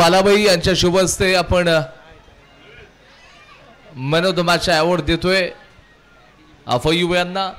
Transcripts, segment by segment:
बालाबाई यांच्या शुभ हस्ते आपण man of the match award देतोय फय्यूब यांना.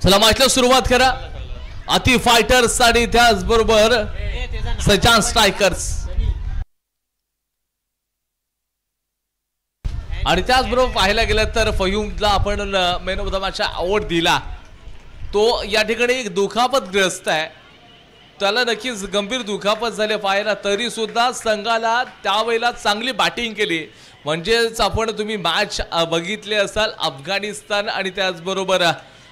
चला मॅचला सुरुवात करा. अति फायटर्स आणि त्याचबरोबर सजान स्ट्रायकर्स आणि त्याचबरोबर पाहायला गेलं तर फय्यूबला आपण man of the match award दिला. तो या ठिकाणी एक दुखापतग्रस्त आहे, त्याला नक्कीच गंभीर दुखापत झाले पाहायला, तरी सुद्धा संघाला त्यावेळेला चांगली बॅटिंग केली. म्हणजेच आपण तुम्ही मॅच बघितले असाल अफगाणिस्तान आणि त्याचबरोबर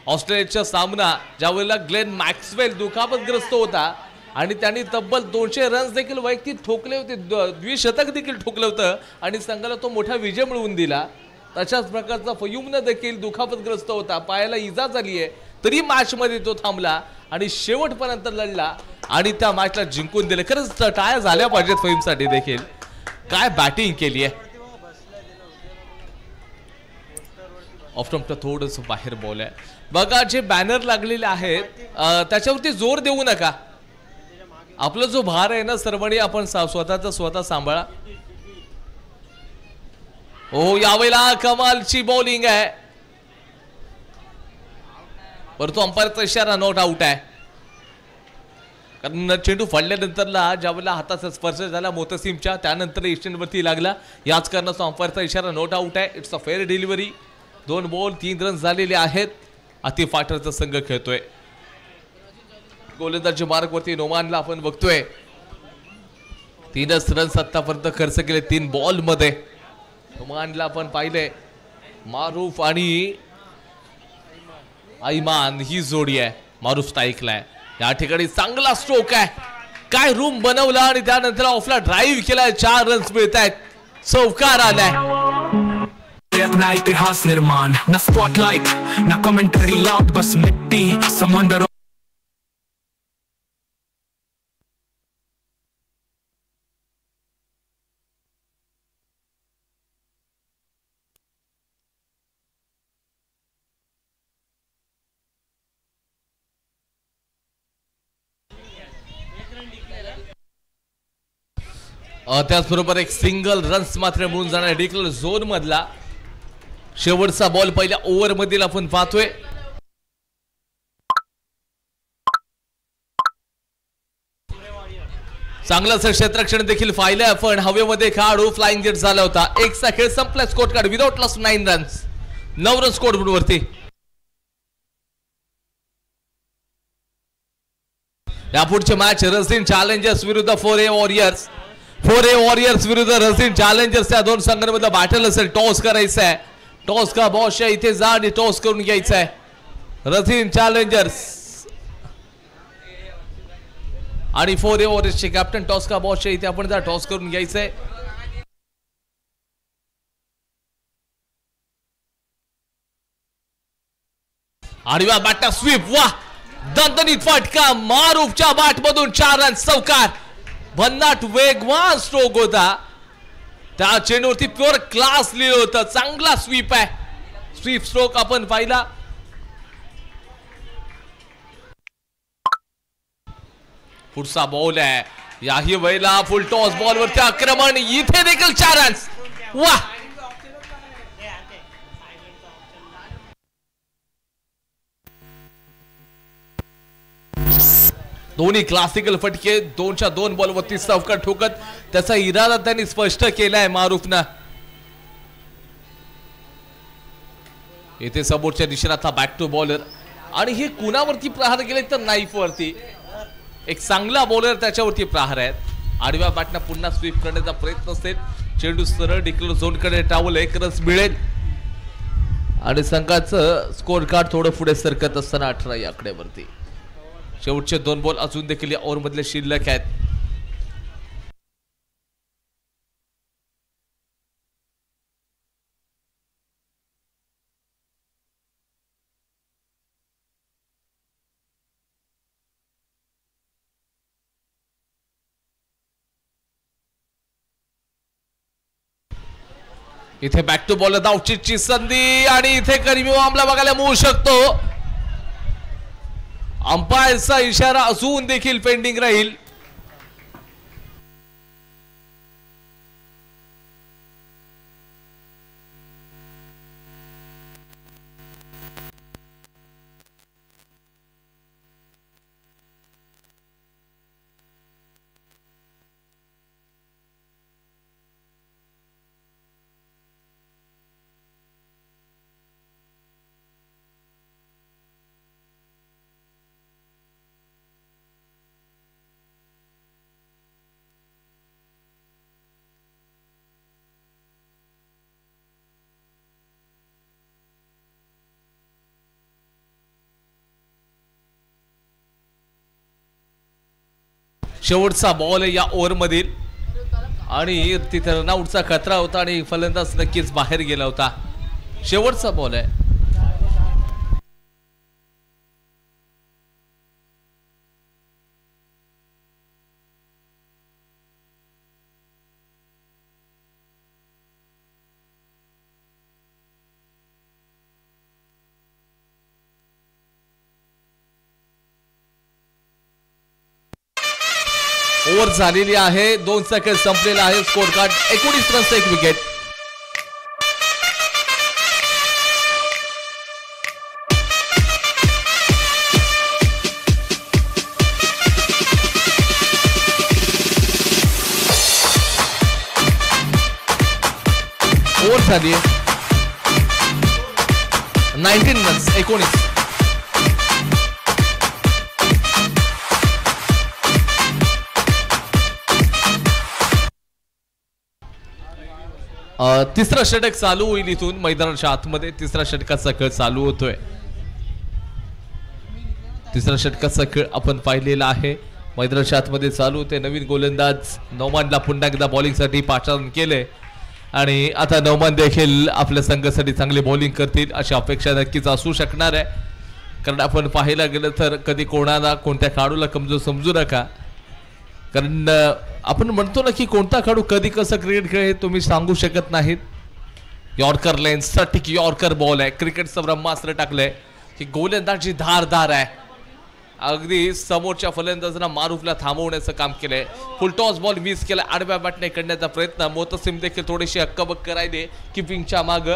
ऑस्ट्रेलियाचा सामना, ज्यावेळेला ग्लेन मॅक्सवेल दुखापतग्रस्त होता आणि त्यांनी तब्बल 200 रन्स देखील वैयक्तिक ठोकले होते, द्विशतक देखील ठोकलं होतं आणि संघाला तो मोठा विजय मिळवून दिला. तशाच प्रकारचा फय्यूबनं देखील दुखापतग्रस्त होता, पायाला इजा झाली आहे, तरी मॅचमध्ये तो थांबला आणि शेवटपर्यंत लढला आणि त्या मॅचला जिंकून दिले. खरंच टाळ्या झाल्या पाहिजेत फय्यूबसाठी देखील, काय बॅटिंग केली आहे. ऑफ स्टंपच्या थोडंसं बाहेर बॉल आहे बघा. जे बॅनर लागलेले आहेत त्याच्यावरती जोर देऊ नका. आपला जो भार आहे ना सर्वांनी आपण स्वतःचा स्वतः सांभाळा. हो यावेळेला कमालची बॉलिंग आहे, परंतु अंपायरचा इशारा नॉट आउट आहे. कारण चेंडू फडल्यानंतरला ज्यावेळेला हाताचा स्पर्श झाला मोतसिमच्या, त्यानंतर इस्टनवरती लागला, याच कारणाचा अंपायरचा इशारा नॉट आउट आहे. It's a fair delivery. 2 ball 3 run झालेले आहेत. अति फायटरचा संघ खेळतोय. गोलंदाजी मार्गवरती नोमानला आपण बघतोय, 3च रन्स आतापर्यंत खर्च केले 3 बॉल मध्ये. नोमानला आपण पाहिले, मारूफ आणि ऐमान ही जोडी आहे. मारूफ स्ट्राईकला आहे या ठिकाणी, चांगला स्ट्रोक आहे, काय रूम बनवला आणि त्यानंतर ऑफला ड्राईव्ह केलाय. 4 रन्स मिळत आहेत, चौकार आलाय. अपना इतिहास निर्माण, ना स्पॉटलाइट ना कमेंटरी लाउड, बस मिट्टी समंदर. त्याचबरोबर एक सिंगल रन्स मात्र मिळून जाणार डिक्लेअर झोन मधला. शेवटचा बॉल पहिल्या ओव्हर मधील आपण पाहतोय. चांगलं क्षेत्ररक्षण देखील पाहिलंय आपण. हवेमध्ये खेळाडू फ्लाइंग जेट झाला होता. एकचा खेळ संपला. Score card without loss 9 runs, 9 run score board वरती. यापुढचे मॅच रसिन चॅलेंजर्स विरुद्ध 4A वॉरियर्स. 4A वॉरियर्स विरुद्ध रसिन चॅलेंजर्स या दोन संघांमध्ये बॅटल असेल. टॉस करायचा आहे, टॉस का बॉस इथे जा आणि टॉस करून घ्यायचा आहे. रसिन चॅलेंजर्स आणि 4A वॉरियर्सचे कॅप्टन टॉस का बॉस इथे आपण जा टॉस करून घ्यायचा आहे. आणि वा बॅटा स्वीप, वा दणदणीत फटका. मारूफच्या बॅट मधून 4 रन, चौकार. भन्नाट वेगवान स्ट्रोक होता, त्या चेंडूवरती प्युअर क्लास लिहिलं होतं. चांगला स्वीप आहे, स्वीप स्ट्रोक आपण पाहिला. पुढचा बॉल आहे, याही वेळेला फुल टॉस बॉल वरती आक्रमण. इथे देखील 4 रन्स, वा. दोन्ही क्लासिकल फटके 2च्या 2 बॉलवरती चौकार ठोकत त्याचा इरादा त्यांनी स्पष्ट केलाय मारूफनं. इथे समोरच्या दिशेने आता बॅक टू बॉलर आणि हे कुणावरती प्रहार केले तर नाईफ वरती. एक चांगला बॉलर त्याच्यावरती प्रहार आहेत. आडव्या बॅटनं पुन्हा स्वीप करण्याचा प्रयत्न असेल. चेंडू सरळ डिक्लेअर झोनकडे टावलं. 1 रन मिळेल आणि संघाचं स्कोर कार्ड थोडं पुढे सरकत असताना 18 या आकड्यावरती. शेवटचे 2 बॉल अजून देखील या ओव्हर मधले शिल्लक आहेत. इथे बॅक टू बॉल धावचीची संधी आणि इथे करीम आमला बघायला मिळू शकतो. अंपायरचा इशारा अजून देखील पेंडिंग राहील. शेवटचा बॉल या ओव्हर मधील आणि तिथे रनआउटचा खतरा होता आणि फलंदाज नक्कीच बाहेर गेला होता. शेवटचा बॉल आहे. ओव्हर झालेली आहे. 2 सेकंड संपलेला आहे. Score card 19 रनचा 1 wicket. ओव्हर झाली 19 रन्स 19. तिसरा षटक चालू होईल. इथून मैदानाच्या आतमध्ये तिसरा षटकाचा खेळ चालू होतोय. तिसरा षटकाचा खेळ आपण पाहिलेला आहे. मैदानाच्या आतमध्ये चालू होते. नवीन गोलंदाज नौमानला पुन्हा एकदा बॉलिंगसाठी पाचारण केले आणि आता नौमान देखील आपल्या संघासाठी चांगली बॉलिंग करतील अशी अपेक्षा नक्कीच असू शकणार आहे. कारण आपण पाहायला गेलं तर कधी कोणाला कोणत्या खेळाडूला कमजोर समजू नका. कारण आपण म्हणतो ना की कोणता खेळाडू कधी कसं क्रिकेट खेळ हे तुम्ही सांगू शकत नाहीत. यॉर्कर लेन सटिक यॉर्कर बॉल आहे. क्रिकेटचं ब्रह्मास्त्र टाकलंय की गोलंदाजी धारदार आहे. अगदी समोरच्या फलंदाजांना मारूफला थांबवण्याचं काम केलंय. फुल टॉस बॉल मिस केला. आडव्या बॅटने करण्याचा प्रयत्न. मोतसिम देखील थोडीशी हक्कबक्क राहिले किपिंगच्या माग.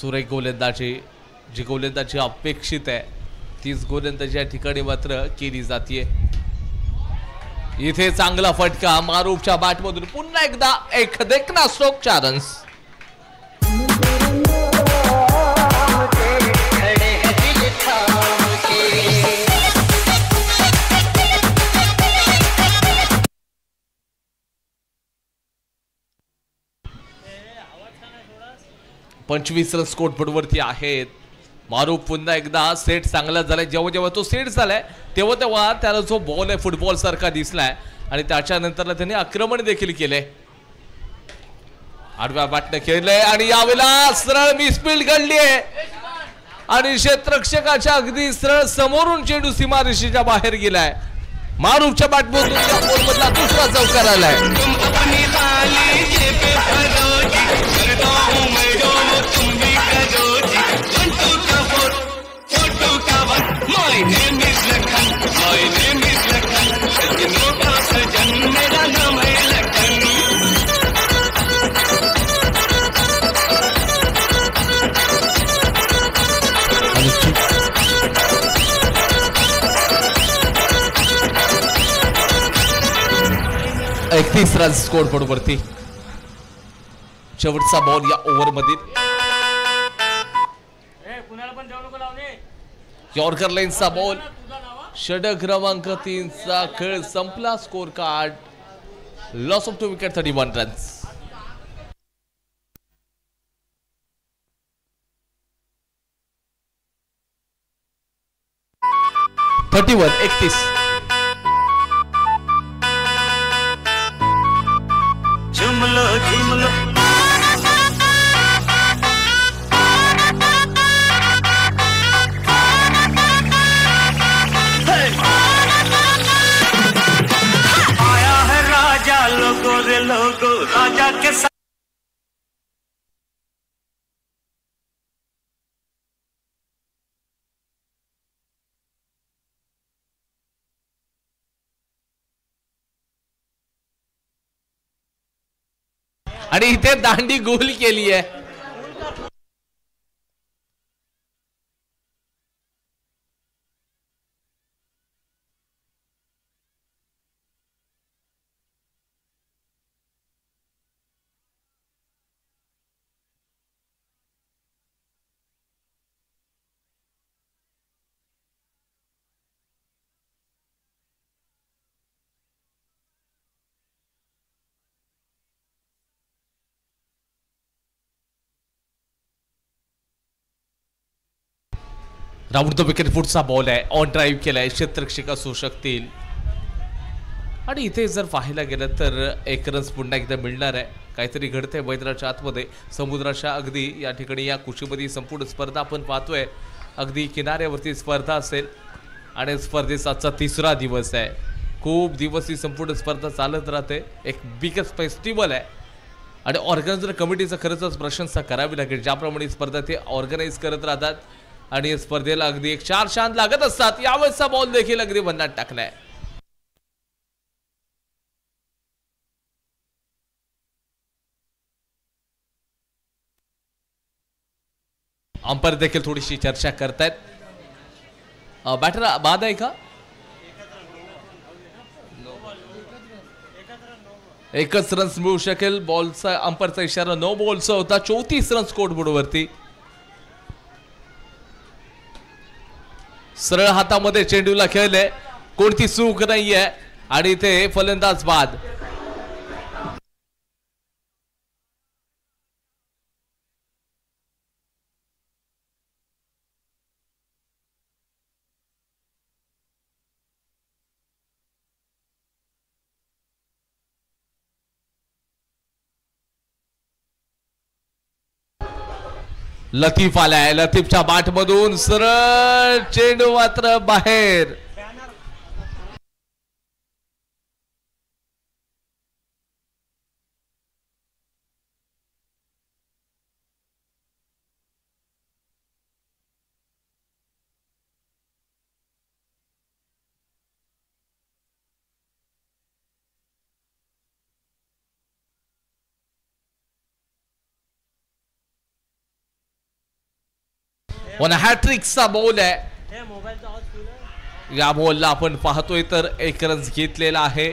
सुरेख गोलंदाजी जी गोलंदाजी अपेक्षित आहे तीच गोलंदाजी या ठिकाणी मात्र केली जाते. इथे चांगला फटका मारूफच्या बॅटमधून. पुन्हा एकदा एक देखना स्ट्रोक 4 रन्स. पंचवीस रन स्कोर बोर्डवरती आहेत. मारूफ पुन्हा एकदा सेट चांगला झालाय. जेव्हा जेव्हा तो सेट झालाय तेव्हा तेव्हा त्याला जो बॉल आहे फुटबॉल सारखा दिसलाय आणि त्याच्यानंतर त्याने आक्रमण देखील केले. आडव्या बॅटने खेळलंय आणि यावेळेला सरळ मिसफील्ड घडली आहे आणि क्षेत्ररक्षकाच्या अगदी सरळ समोरून चेंडू सीमारेषेच्या बाहेर गेलाय. मारूफच्या बॅटमधून या बॉलमधला दुसरा चौकार आलाय. 32 रन स्कोर बोर्डवरती. शेवटचा बॉल या ओव्हर मधील. यॉर्कर लाईनचा बॉल. षटक क्रमांक 3 चा खेळ संपला. Scorecard loss of 2 wicket 31 runs. 31 झुमलो झुमलो आया है राजा लोगो रे लोगो राजा के साथ. आणि इथे दांडी गोल केली आहे. राऊंड द विकेट पुढचा बॉल आहे. ऑन ड्राईव्ह केलाय. क्षेत्ररक्षक असू शकतील. आणि इथे जर पाहायला गेलं तर 1 रन्स पुन्हा एकदा मिळणार आहे. काहीतरी घडतंय मैदानाच्या आतमध्ये. समुद्राच्या अगदी या ठिकाणी या कुशीमध्ये संपूर्ण स्पर्धा आपण पाहतोय. अगदी किनाऱ्यावरती स्पर्धा असेल आणि स्पर्धेचा आजचा 3रा दिवस आहे. खूप दिवस ही संपूर्ण स्पर्धा चालत राहते. एक बिगेस्ट फेस्टिवल आहे आणि ऑर्गनायझर कमिटीचं खरंच प्रशंसा करावी लागेल. ज्याप्रमाणे स्पर्धा ते ऑर्गनाईज करत राहतात आणि स्पर्धेला अगदी एक 4 शांत लागत असतात. यावेळेसचा बॉल देखील अगदी भन्नाट टाकलाय. अंपायर देखील थोडीशी चर्चा करतायत. बॅटर बाद आहे का? एकच रन्स मिळू शकेल. बॉलचा अंपायरचा इशारा नो बॉलचा होता. 34 रन स्कोर बोर्डवरती. सरळ हातामध्ये चेंडूला खेळले. कोणती चूक नाहीये आणि ते फलंदाज बाद. लतीफ आलाय. लतीफच्या बाट मधून सरळ चेंडू मात्र बाहेर. वन हॅट्रिकचा बॉल आहे. या बॉलला आपण पाहतोय तर 1 रन्स घेतलेला आहे.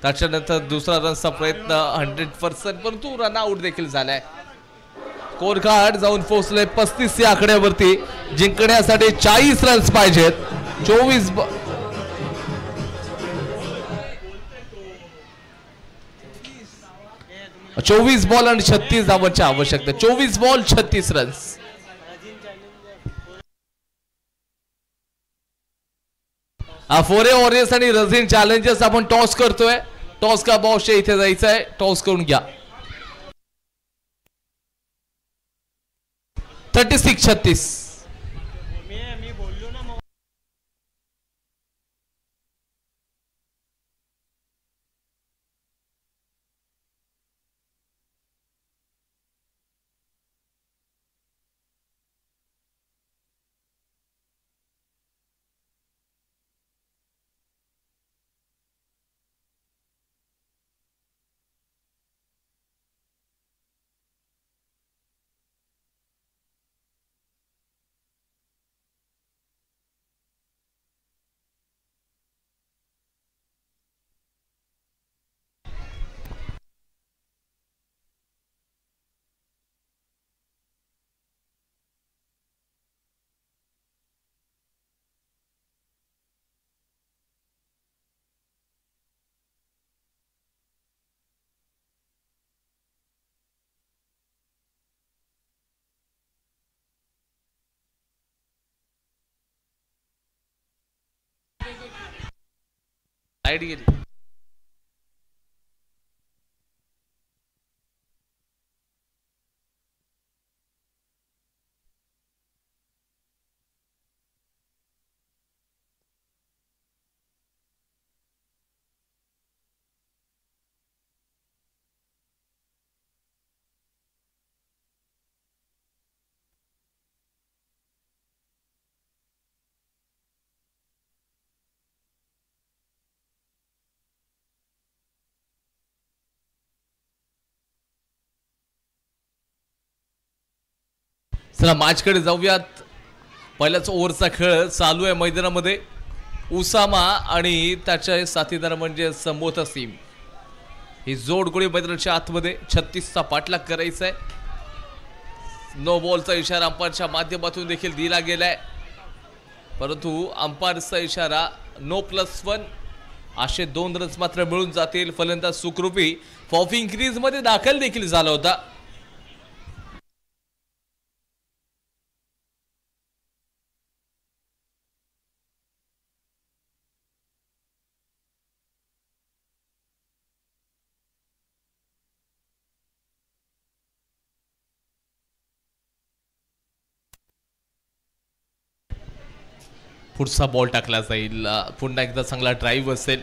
त्याच्यानंतर दुसरा रनचा प्रयत्न 100% परंतु रन आउट देखील झालाय. स्कोर कार्ड जाऊन पोहोचले 35 या आकड्यावरती. जिंकण्यासाठी 40 रन्स पाहिजेत. 24 बॉल आणि 36 धावांची आवश्यकता. 24 बॉल 36 रन्स. फोरे वॉरियर्स आणि रझीन चॅलेंजर्स आपण टॉस करतोय. टॉस का बॉस इथे जायचं आहे. टॉस करून घ्या. 36-36. साईड गेली. चला मॅचकडे जाऊयात. पहिल्याच ओव्हरचा खेळ चालू आहे मैदानामध्ये. उसामा आणि त्याच्या साथीदार म्हणजे समोथ असीम ही जोड गोळी मैदानाच्या आतमध्ये. 36चा पाठलाग करायचा आहे. नो बॉलचा इशारा अंपायरच्या माध्यमातून देखील दिला गेलाय, परंतु अंपायरचा इशारा No+1 असे 2 रन्स मात्र मिळून जातील. फलंदाज सुखरूपी फॉफिंग क्रीज मध्ये दाखल देखील झाला होता. पुढचा बॉल टाकला जाईल. पुन्हा एकदा चांगला ड्राईव्ह असेल.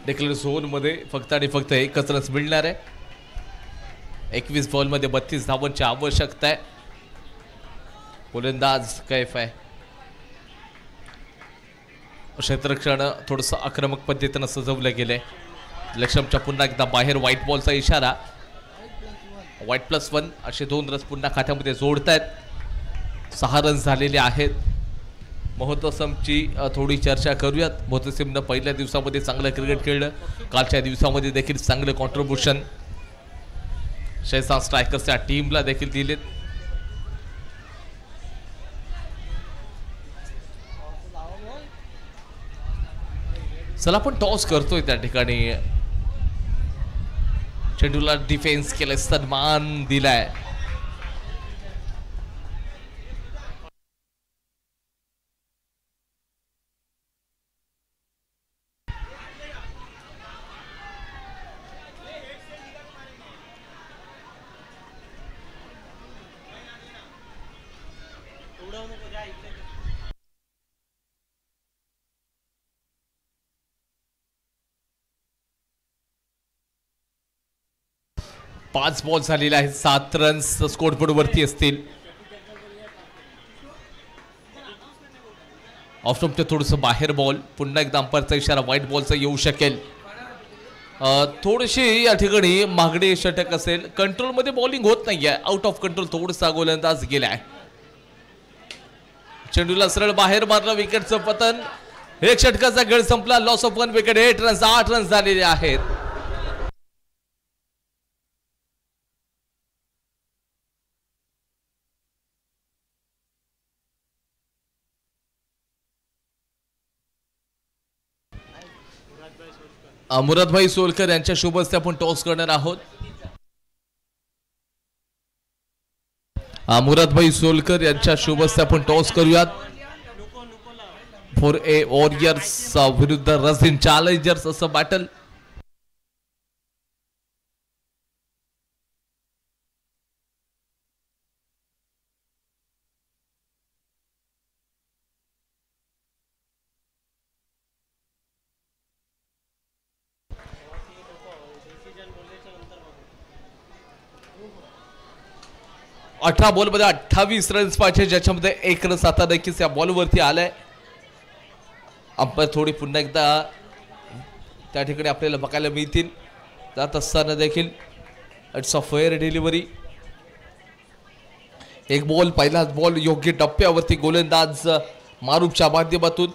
डेक्लेअर झोनमध्ये फक्त आणि फक्त एकच रन्स मिळणार आहे. 21 बॉलमध्ये 32 धावांची आवश्यकता आहे. गोलंदाज कैफ आहे. क्षेत्ररक्षण थोडंसं आक्रमक पद्धतीनं सजवलं गेलंय. लक्ष्मणच्या पुन्हा एकदा बाहेर व्हाईट बॉलचा इशारा. व्हाईट+1 असे 2 रन्स पुन्हा खात्यामध्ये जोडतायत. 6 रन्स झालेले आहेत. मोहतसिमची थोडी चर्चा करूयात. मोहतसिमनं पहिल्या दिवसामध्ये चांगलं क्रिकेट खेळलं. कालच्या दिवसामध्ये देखील चांगलं कॉन्ट्रीब्युशन 6 स्ट्रायकर्सच्या टीमला देखील दिलेत. चला आपण टॉस करतोय त्या ठिकाणी. चेंडूला डिफेन्स केलं, सन्मान दिलाय. पाच बॉल झालेले आहेत. 7 रन्स स्कोरबोर्ड वरती असतील. ऑफ स्टंपच्या थोडंसं बाहेर बॉल. पुन्हा एकदा अंपायरचा इशारा व्हाईट बॉलचा येऊ शकेल. थोडीशी या ठिकाणी मागणी षटक असेल. कंट्रोलमध्ये बॉलिंग होत नाहीये. आउट ऑफ कंट्रोल थोडासा गोलंदाज गेलाय. चेंडूला सरळ बाहेर मारलं. विकेटचं पतन. एक षटकाचा खेळ संपला. Loss of 1 wicket. 8 runs 8 runs झालेले आहेत. मुरादभाई सोलकर यांच्या शुभ हस्ते आपण टॉस करणार आहोत. मुरादभाई सोलकर यांच्या शुभ हस्ते आपण टॉस करूयात. फॉर ए वॉरियर्स विरुद्ध रझिन चॅलेंजर्स असं बॅटल. अठरा बॉल मध्ये 28 रन्स पाहिजे, ज्याच्यामध्ये 1 रन आता नक्कीच या बॉलवरती आलाय. अंपायर थोडी पुन्हा एकदा त्या ठिकाणी आपल्याला बघायला मिळतील. जात असताना देखील इट्स अ फेअर डिलिव्हरी. एक बॉल, पहिलाच बॉल योग्य टप्प्यावरती गोलंदाज मारूफच्या माध्यमातून.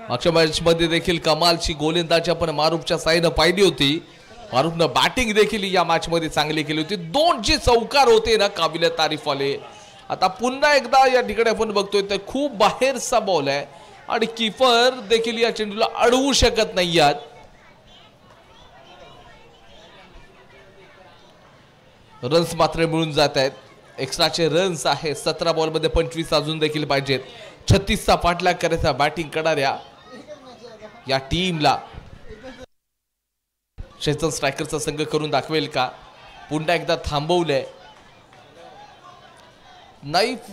मागच्या मॅच मध्ये देखील कमालची गोलंदाजी आपण मारूफच्या साईनं पाहिली होती. मारूफनं बॅटिंग देखील या मॅच मध्ये चांगली केली होती. 2 जे चौकार होते ना, काबिल तारीफ वाले. आता पुन्हा एकदा या ठिकाणी आपण बघतोय तर खूप बाहेरचा बॉल आहे आणि कीपर देखील या चेंडूला अडवू शकत नाहीत. रन्स मात्र मिळून जात आहेत. एक्स्ट्राचे रन्स आहे. 17 बॉल मध्ये 25 अजून देखील पाहिजेत. 36चा पाठलाग करायचा बॅटिंग करणाऱ्या या टीमला चेतन स्ट्रायकरचा संघ करून दाखवेल का? पुन्हा एकदा थांबवलंय नाईफ.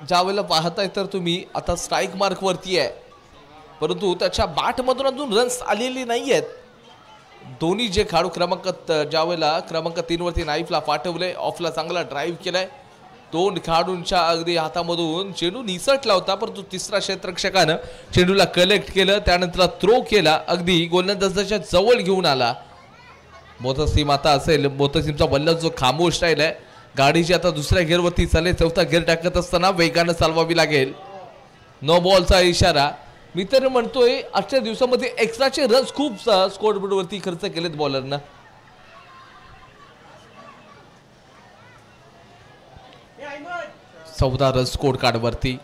ज्या वेळेला पाहताय तर तुम्ही आता स्ट्राईक मार्क वरती आहे, परंतु त्याच्या बॅट मधून अजून रन्स आलेली नाही आहेत. दोन्ही जे खेळाडू ज्या वेळेला क्रमांक 3 वरती नाईफला पाठवले, ऑफला चांगला ड्राईव्ह केलाय. 2 खेळाडूंच्या अगदी हातामधून चेंडू निसटला होता, परंतु तिसरा क्षेत्ररक्षकानं चेंडूला कलेक्ट केलं, त्यानंतर थ्रो केला, अगदी गोलंदाजाच्या जवळ घेऊन आला. मोतसिम आता असेल, मोतसिमचा बल्ला जो खामोश राहिलाय. गाडीची आता दुसऱ्या गिअरवरती चालेल, चौथा गिअर टाकत असताना वेगानं चालवावी लागेल. नो बॉलचा इशारा. मी तर म्हणतोय आजच्या दिवसामध्ये एक्स्ट्राचे रन्स खूप स्कोअरबोर्ड वरती खर्च केलेत बॉलरना. चौदा रन स्कोर कार्ड वरती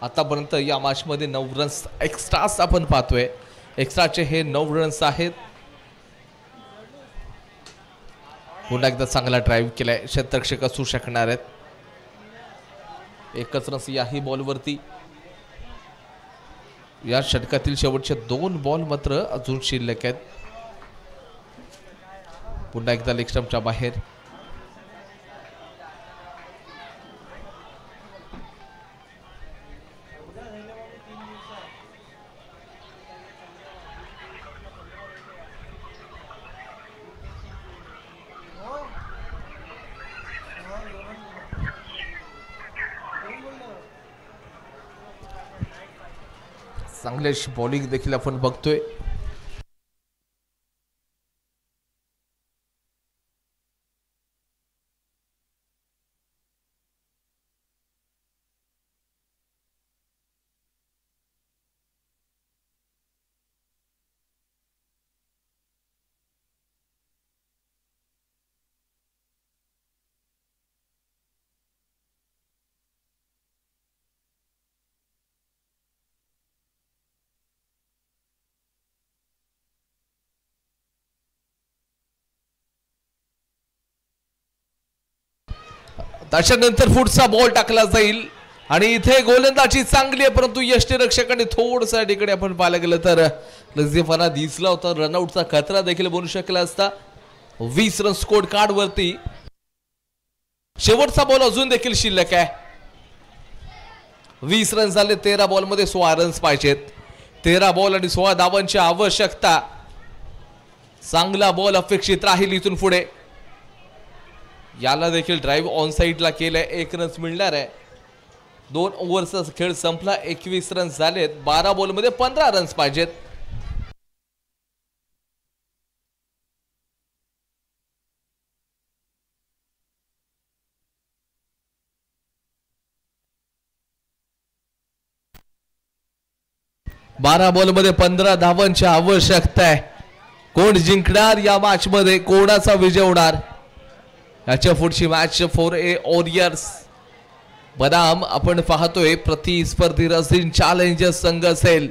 आतापर्यंत या मॅच मध्ये 9 रन्स एक्स्ट्रास आपण पाहतोय. एक्स्ट्राचे हे 9 रन्स आहेत. पुन्हा एकदा चांगला ड्राईव्ह केलाय, क्षेत्ररक्षक असू शकणार आहेत. एकच रन्स याही बॉलवरती. या षटकातील शेवटचे 2 बॉल मात्र अजून शिल्लक आहेत. पुन्हा एकदा लेग स्टंपच्या बाहेर. चांगली अशी बॉलिंग देखील आपण बघतोय. त्याच्यानंतर पुढचा बॉल टाकला जाईल आणि इथे गोलंदाजी चांगली आहे, परंतु यष्टीरक्षकाने थोडसा तिकडे आपण पाहायला गेलं तर लक्झीफाना दिसला होता. रनआउटचा खतरा देखील बनू शकला असता. 20 रन स्कोर कार्ड वरती. शेवटचा बॉल अजून देखील शिल्लक आहे. 20 रन झाले. 13 बॉल मध्ये 16 रन्स पाहिजेत. 13 बॉल आणि 16 धावांची आवश्यकता. चांगला बॉल अपेक्षित राहील इथून पुढे. याला देखील ड्राईव्ह ऑन साइडला केलंय. 1 रन्स मिळणार आहे. 2 ओव्हरचा खेळ संपला. 21 रन्स झालेत. 12 बॉलमध्ये 15 रन्स पाहिजेत. बारा बॉलमध्ये 15 धावांची आवश्यकता आहे. कोण जिंकणार या मॅच मध्ये, कोणाचा विजय होणार? याच्या पुढची मॅच फॉर ए वॉरियर्स बनाम आपण पाहतोय प्रतिस्पर्धी रसिन चॅलेंजर्स संघ असेल.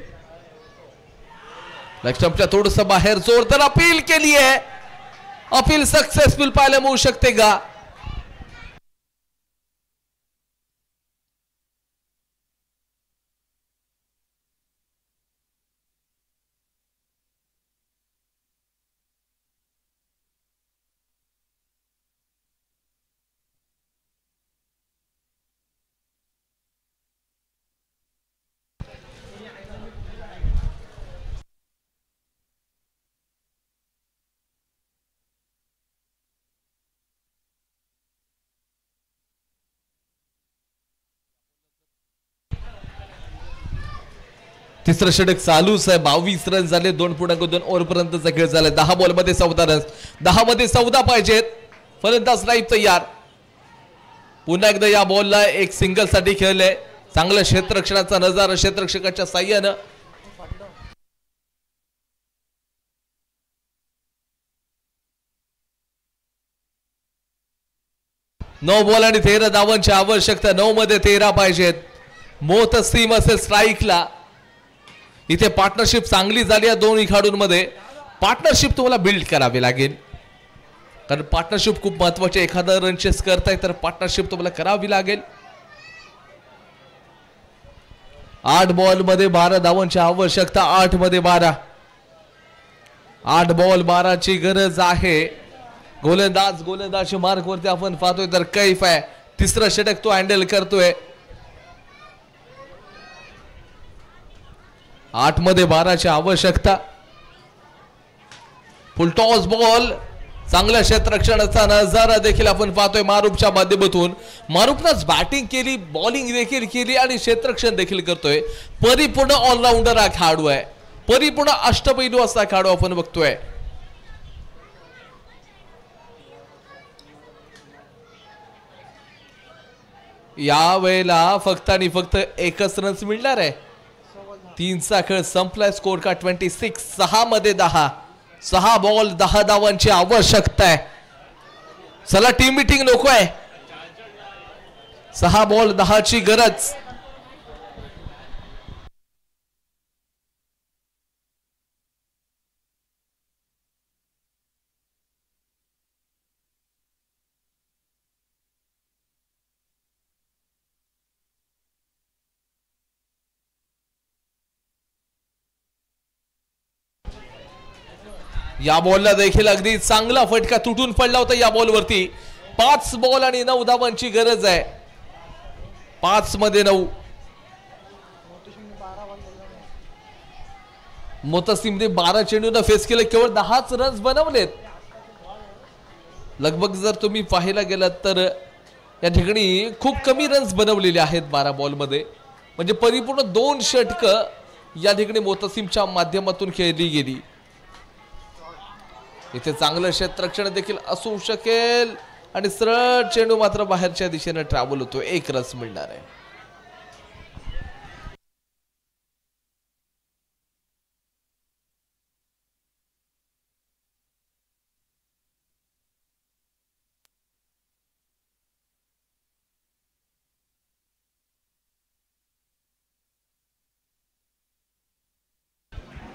लक्ष्मणच्या थोडस बाहेर जोरदार अपील केली आहे. अपील सक्सेसफुल पाहायला मिळू शकते का? तिसरं षटक चालूच आहे. 22 रन झाले. 2.2 ओव्हर पर्यंतचा खेळ झाला. 10 बॉल मध्ये 14 रन. 10 मध्ये 14 पाहिजेत. फलंदाज ड्राईव्ह तयार. पुन्हा एकदा या बॉलला एक सिंगल साठी खेळलंय. चांगल्या क्षेत्ररक्षणाचा नजारा क्षेत्ररक्षकाच्या साह्यानं. नऊ बॉल आणि 13 धावांची आवश्यकता. 9 मध्ये 13 पाहिजेत. मोतसिम असेल स्ट्राईकला. इथे पार्टनरशिप चांगली झाली आहे दोन्ही खेळाडूंमध्ये. पार्टनरशिप तुम्हाला बिल्ड करावी लागेल, कारण पार्टनरशिप खूप महत्वाची. एखादा रन चेस करताय तर पार्टनरशिप तुम्हाला करावी लागेल. 8 बॉल मध्ये 12 धावांची आवश्यकता. 8 मध्ये 12. 8 बॉल 12 ची गरज आहे. गोलंदाज मार्क वरती आपण पाहतोय तर कैफ आहे. तिसरं षटक तो हँडल करतोय. 8 मध्ये 12 ची आवश्यकता. Full toss ball. चांगल्या क्षेत्ररक्षणाचा नजारा देखील आपण पाहतोय मारूफच्या माध्यमातून. मारूफनंच बॅटिंग केली, बॉलिंग देखील केली आणि क्षेत्ररक्षण देखील करतोय. परिपूर्ण ऑलराऊंडर हा खेळाडू आहे. परिपूर्ण अष्टपैलू असा खेळाडू आपण बघतोय. या वेळेला फक्त आणि फक्त एकच रन्स मिळणार आहे. 3चा खेळ संपलाय. स्कोर का 26. 6 मध्ये 10. 6 बॉल 10 धावांची आवश्यकता आहे. चला टीम मीटिंग नको आहे. 6 बॉल 10 ची गरज. या बॉलला देखील अगदी चांगला फटका तुटून पडला होता या बॉलवरती. 5 बॉल आणि 9 धावांची गरज आहे. 5 मध्ये 9. मोतसिमने 12 चेंडूंना फेस केलं. केवळ 10च रन्स बनवलेत. लगभग जर तुम्ही पाहायला गेलात तर या ठिकाणी खूप कमी रन्स बनवलेले आहेत 12 बॉल मध्ये. म्हणजे परिपूर्ण 2 षटक या ठिकाणी मोतसिमच्या माध्यमातून खेळली गेली. इथे चांगलं क्षेत्ररक्षण देखील असू शकेल आणि सरळ चेंडू मात्र बाहेरच्या दिशेने ट्रॅव्हल होतो. 1 रन्स मिळणार आहे.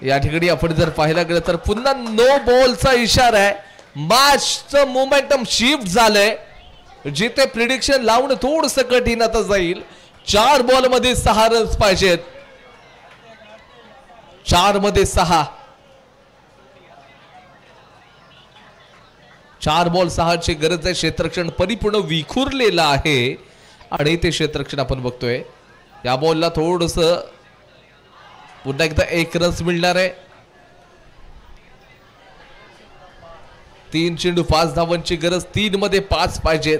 या ठिकाणी आपण जर पाहायला गेलं तर पुन्हा नो बॉलचा इशारा आहे. मॅचचं मोमेंटम शिफ्ट झालंय. जिथे प्रिडिक्शन लावणं थोडस कठीण आता जाईल. 4 बॉल मध्ये 6 रन्स पाहिजेत. 4 मध्ये 6. 4 बॉल 6 ची गरज आहे. क्षेत्ररक्षण परिपूर्ण विखुरलेलं आहे आणि ते क्षेत्ररक्षण आपण बघतोय. या बॉलला थोडस पुन्हा एकदा 1 रन्स मिळणार आहे. 3 चेंडू 5 धावांची गरज. 3 मध्ये 5 पाहिजेत.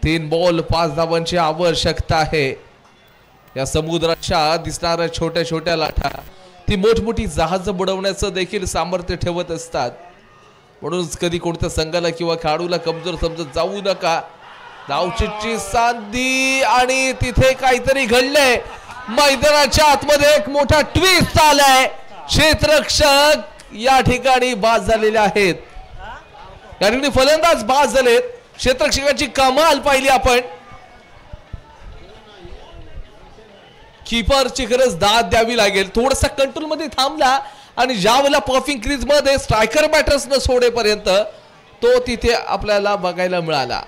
3 बॉल 5 धावांची आवश्यकता आहे. या समुद्राच्या दिसणाऱ्या छोट्या छोट्या लाटा ती मोठमोठी जहाज बुडवण्याचं देखील सामर्थ्य ठेवत असतात. म्हणून कधी कोणत्या संघाला किंवा खेळाडूला कमजोर समजत जाऊ नका. धावचीची संधी आणि तिथे काहीतरी घडलंय. मैदानाच्या आतमध्ये एक मोठा ट्विस्ट आलाय. क्षेत्ररक्षक या ठिकाणी बाद झालेले आहेत. या ठिकाणी फलंदाज बाद झालेत. क्षेत्ररक्षकाची कमाल पाहिली आपण. कीपरची गरज दाद द्यावी लागेल. थोडासा कंट्रोल मध्ये थांबला आणि ज्यावेळेला परफिंग क्रीज मध्ये स्ट्रायकर बॅटर्स न सोडेपर्यंत तो तिथे आपल्याला बघायला मिळाला.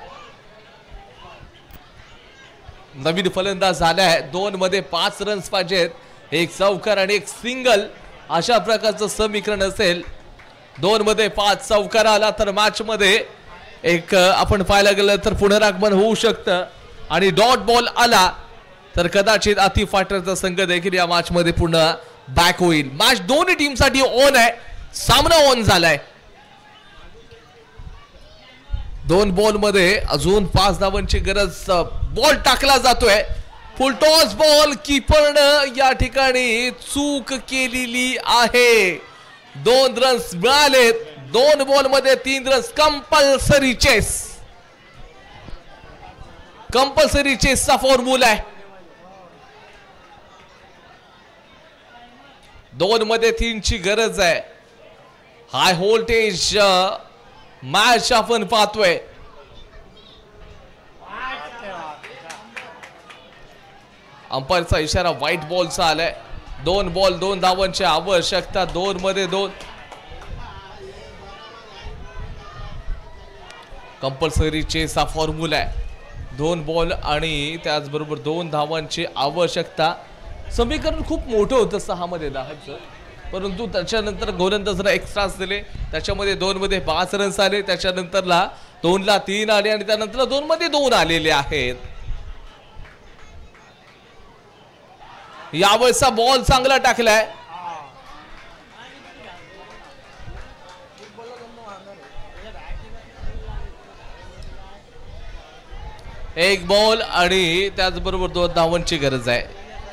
नवीन फलंदाज झालाय. 2 मध्ये 5 रन्स पाहिजेत. 1 चौकार आणि 1 सिंगल अशा प्रकारचं समीकरण असेल. 2 मध्ये 5 चौकार आला तर मॅच मध्ये एक आपण पाहायला गेलं तर पुनरागमन होऊ शकतं आणि डॉट बॉल आला तर कदाचित आतिफ फाटरचा संघ देखील या मॅच मध्ये पुन्हा बॅक होईल. मॅच दोन्ही टीम साठी ऑन आहे. सामना ऑन झालाय. 2 बॉल मध्ये अजून 5 धावांची गरज. बॉल टाकला जातोय. Full toss ball. कीपरनं या ठिकाणी चूक केलेली आहे. 2 रन्स मिळालेत. 2 बॉल मध्ये 3 रन्स. Compulsory chase. कंपल्सरी चेसचा फॉर्म्युला आहे. 2 मध्ये 3 ची गरज आहे. हाय व्होल्टेज मॅच आपण पाहतोय. अंपायरचा इशारा व्हाईट बॉलचा आलाय. 2 बॉल 2 धावांची आवश्यकता. 2 मध्ये 2. कंपल्सरी चेस हा फॉर्म्युला आहे. 2 बॉल आणि त्याचबरोबर 2 धावांची आवश्यकता. समीकरण खूप मोठं होतं 6 मध्ये 10चं, परंतु त्याच्यानंतर गोलंदाजांना एक्स्ट्रास दिले, त्याच्यामध्ये 2 मध्ये 5 रन्स आले, त्याच्यानंतरला 2 ला 3 आले आणि त्यानंतर 2 मध्ये 2 आलेले आहेत. यावेळेचा बॉल चांगला टाकलाय. एक बॉल आणि त्याचबरोबर 2 धावांची गरज आहे.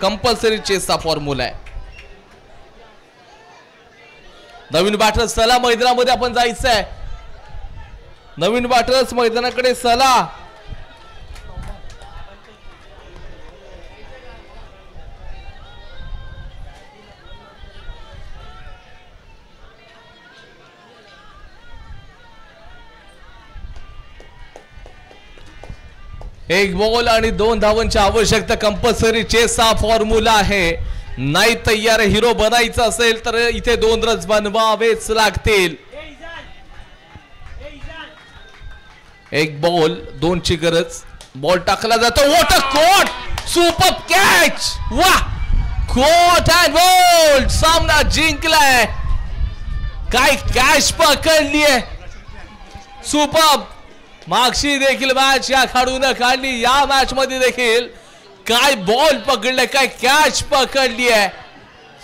कंपल्सरी चेसचा फॉर्म्युला आहे. नवीन बॅटर्स चला मैदानामध्ये आपण जायचं आहे. नवीन बॅटर्स मैदानाकडे चला. एक बॉल आणि 2 धावांची आवश्यकता. कंपल्सरी चेसचा फॉर्म्युला आहे. नाही तयार हिरो बनायचं असेल तर इथे 2 रन्स बनवावेच लागतील. एक बॉल 2 ची गरज. बॉल टाकला जातो. What a caught, super catch. वा, कॉट अँड बॉल. सामना जिंकलाय. काय कॅच पकडली आहे. सुपर. मागची देखील मॅच या खेळाडूने काढली. या मॅच मध्ये देखील काय बॉल पकडले, काय कॅच पकडली आहे.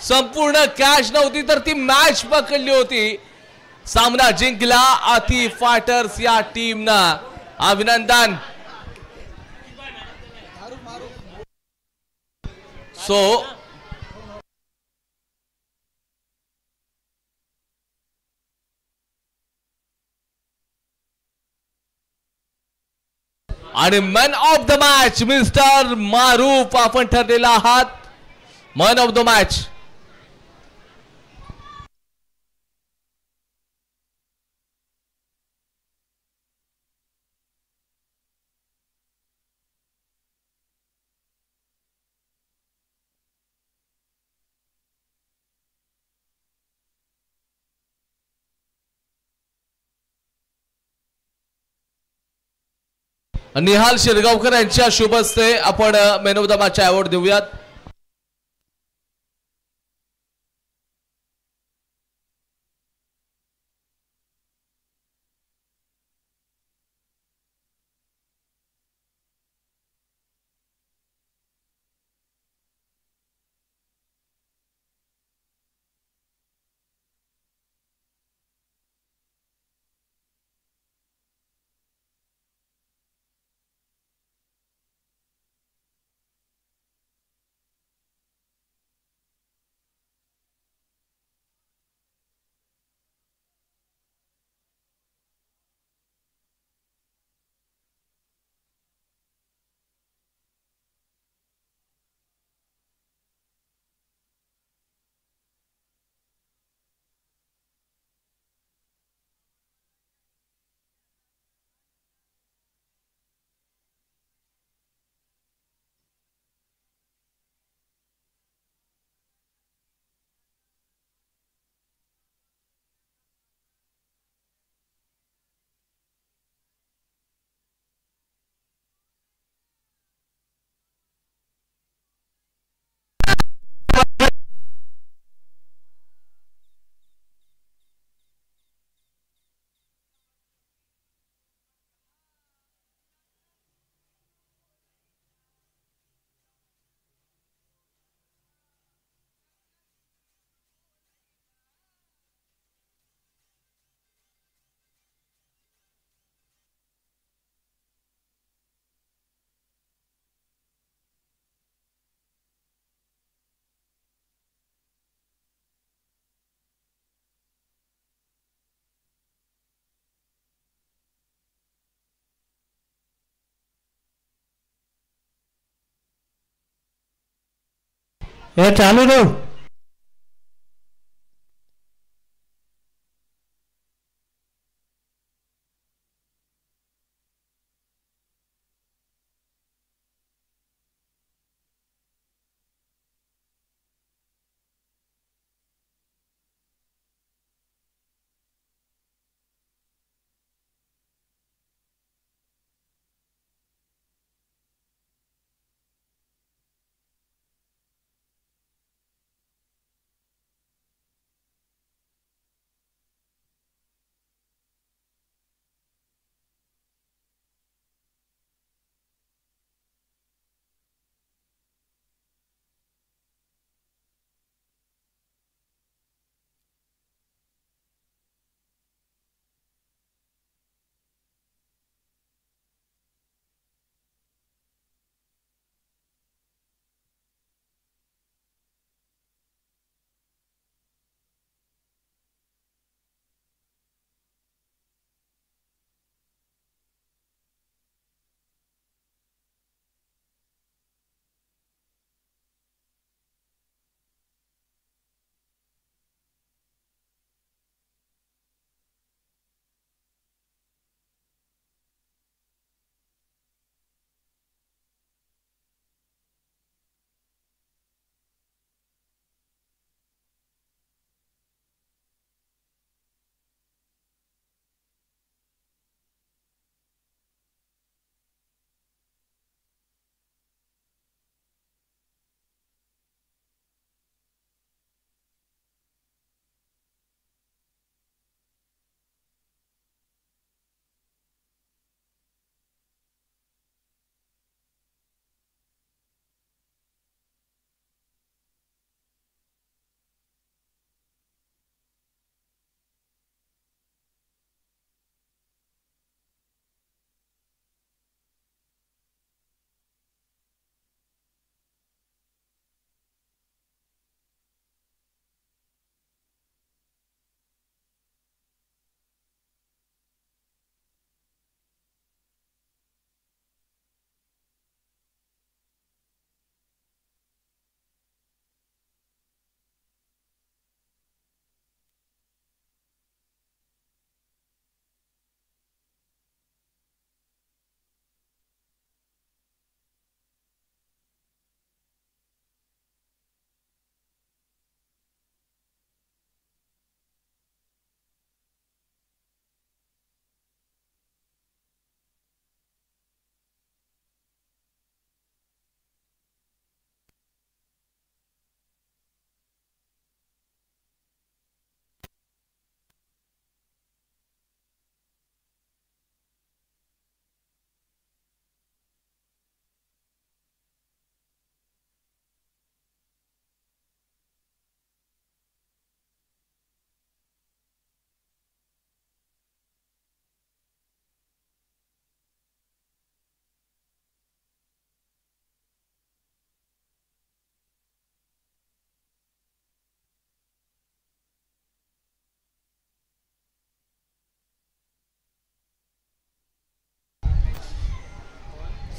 संपूर्ण कॅच नव्हती तर ती मॅच पकडली होती. सामना जिंकला आती फायटर्स या टीमनं. अभिनंदन. सो आणि man of the match mister Maroof आपण ठरलेला आहात. Man of the match. Nihal Shirgaonkar यांच्या शुभ हस्ते आपण man of the match award देऊयात. हे चालू ठेव.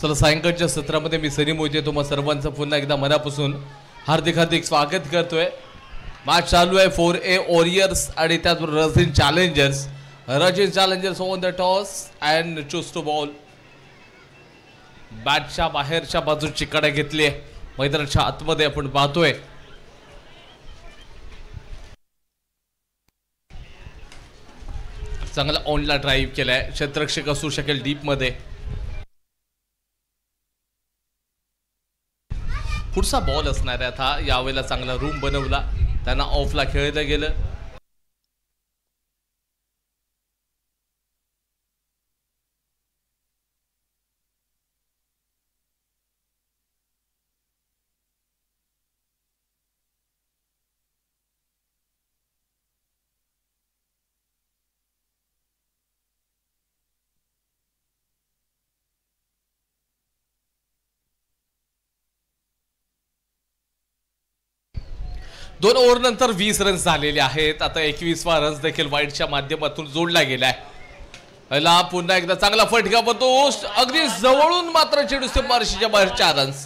चला सायंकाळच्या सत्रामध्ये मी सनी मोहिते तुम्हा सर्वांचं पुन्हा एकदा मनापासून हार्दिक स्वागत करतोय. मॅच चालू आहे 4A वॉरियर्स आणि त्याचबरोबर Rajin Challengers. Rajin Challengers on the toss and choose to bowl. बॅटच्या बाहेरच्या बाजूची चिकाड्या घेतली आहे. मैदानाच्या आतमध्ये आपण पाहतोय चांगला ऑनला ड्राईव्ह केलाय. क्षेत्ररक्षक असू शकेल डीप मध्ये. पुढचा बॉल असणार आहे आता. यावेळेला चांगला रूम बनवला त्यांना. ऑफला खेळलं गेलं. दोन ओव्हर नंतर 20 रन्स झालेले आहेत. आता 21वा रन्स देखील वाईडच्या माध्यमातून जोडला गेलाय. पुन्हा एकदा चांगला फटका पडतो अगदी जवळून, मात्र चेडूचे मार्शीच्या बाहेर 4 रन्स.